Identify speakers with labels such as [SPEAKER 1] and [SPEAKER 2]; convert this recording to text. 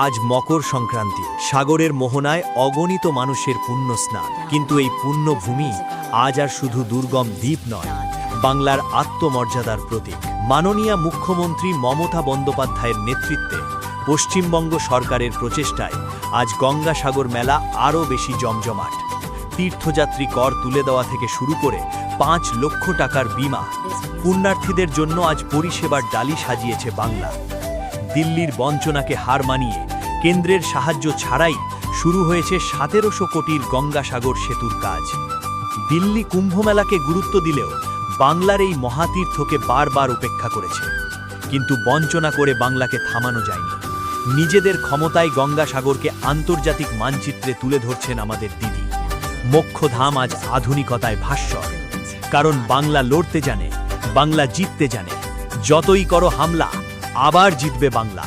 [SPEAKER 1] আজ মকর সংক্রান্তি, সাগরের মোহনায় অগণিত মানুষের পুণ্য স্নান। কিন্তু এই পুণ্যভূমি আজ আর শুধু দুর্গম দ্বীপ নয়, বাংলার আত্মমর্যাদার প্রতীক। মাননীয় মুখ্যমন্ত্রী মমতা বন্দ্যোপাধ্যায়ের নেতৃত্বে পশ্চিমবঙ্গ সরকারের প্রচেষ্টায় আজ গঙ্গাসাগর মেলা আরও বেশি জমজমাট। তীর্থযাত্রী কর তুলে দেওয়া থেকে শুরু করে 5 লক্ষ টাকার বীমা, পুণ্যার্থীদের জন্য আজ পরিষেবার ডালি সাজিয়েছে বাংলা। দিল্লির বঞ্চনাকে হার মানিয়ে কেন্দ্রের সাহায্য ছাড়াই শুরু হয়েছে 1700 কোটির গঙ্গাসাগর সেতুর কাজ। দিল্লি কুম্ভমেলাকে গুরুত্ব দিলেও বাংলার এই মহাতীর্থকে বারবার উপেক্ষা করেছে, কিন্তু বঞ্চনা করে বাংলাকে থামানো যায়নি। নিজেদের ক্ষমতায় গঙ্গাসাগরকে আন্তর্জাতিক মানচিত্রে তুলে ধরছেন আমাদের দিদি। মোক্ষধাম আজ আধুনিকতায় ভাস্বর, কারণ বাংলা লড়তে জানে, বাংলা জিততে জানে। যতই করো হামলা, আবার জিতবে বাংলা।